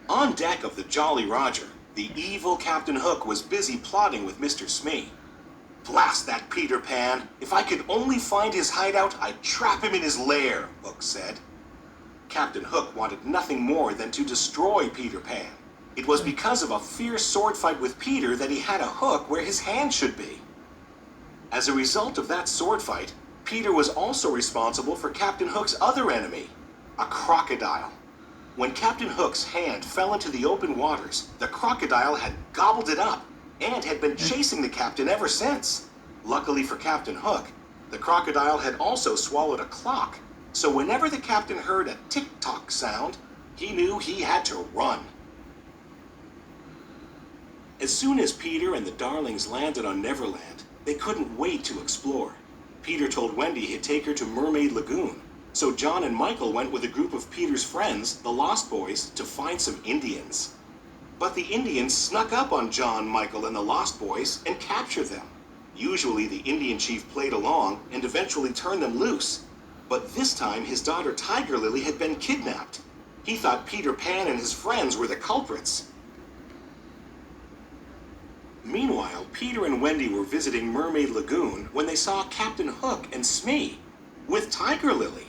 On deck of the Jolly Roger, the evil Captain Hook was busy plotting with Mr. Smee. "Blast that Peter Pan! If I could only find his hideout, I'd trap him in his lair," Hook said. Captain Hook wanted nothing more than to destroy Peter Pan. It was because of a fierce sword fight with Peter that he had a hook where his hand should be. As a result of that sword fight, Peter was also responsible for Captain Hook's other enemy, a crocodile. When Captain Hook's hand fell into the open waters, the crocodile had gobbled it up and had been chasing the captain ever since. Luckily for Captain Hook, the crocodile had also swallowed a clock, so whenever the captain heard a tick-tock sound, he knew he had to run. As soon as Peter and the Darlings landed on Neverland, they couldn't wait to explore. Peter told Wendy he'd take her to Mermaid Lagoon, so John and Michael went with a group of Peter's friends, the Lost Boys, to find some Indians. But the Indians snuck up on John, Michael, and the Lost Boys and captured them. Usually the Indian chief played along and eventually turned them loose. But this time his daughter Tiger Lily had been kidnapped. He thought Peter Pan and his friends were the culprits. Meanwhile, Peter and Wendy were visiting Mermaid Lagoon when they saw Captain Hook and Smee with Tiger Lily.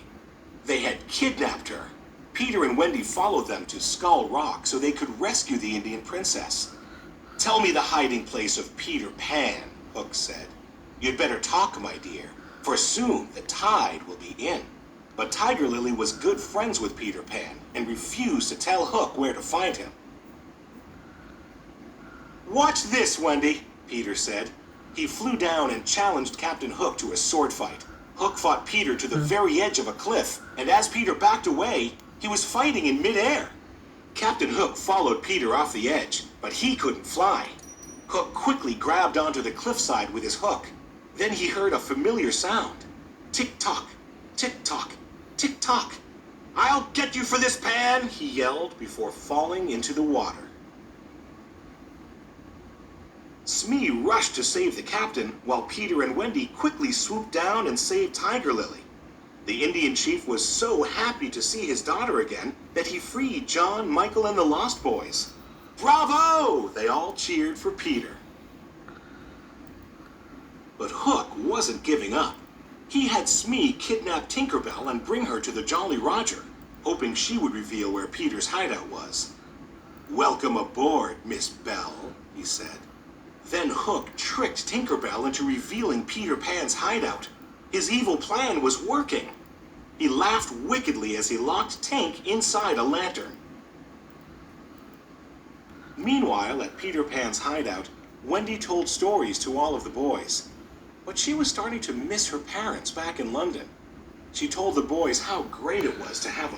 They had kidnapped her. Peter and Wendy followed them to Skull Rock so they could rescue the Indian princess. "Tell me the hiding place of Peter Pan," Hook said. "You'd better talk, my dear, for soon the tide will be in." But Tiger Lily was good friends with Peter Pan and refused to tell Hook where to find him. "Watch this, Wendy," Peter said. He flew down and challenged Captain Hook to a sword fight. Hook fought Peter to the very edge of a cliff, and as Peter backed away, he was fighting in midair. Captain Hook followed Peter off the edge, but he couldn't fly. Hook quickly grabbed onto the cliffside with his hook. Then he heard a familiar sound. Tick-tock, tick-tock, tick-tock. "I'll get you for this, Pan!" he yelled before falling into the water. Smee rushed to save the captain, while Peter and Wendy quickly swooped down and saved Tiger Lily. The Indian chief was so happy to see his daughter again that he freed John, Michael, and the Lost Boys. "Bravo!" They all cheered for Peter. But Hook wasn't giving up. He had Smee kidnap Tinkerbell and bring her to the Jolly Roger, hoping she would reveal where Peter's hideout was. "Welcome aboard, Miss Bell," he said. Then Hook tricked Tinkerbell into revealing Peter Pan's hideout. His evil plan was working. He laughed wickedly as he locked Tink inside a lantern. Meanwhile, at Peter Pan's hideout, Wendy told stories to all of the boys. But she was starting to miss her parents back in London. She told the boys how great it was to have a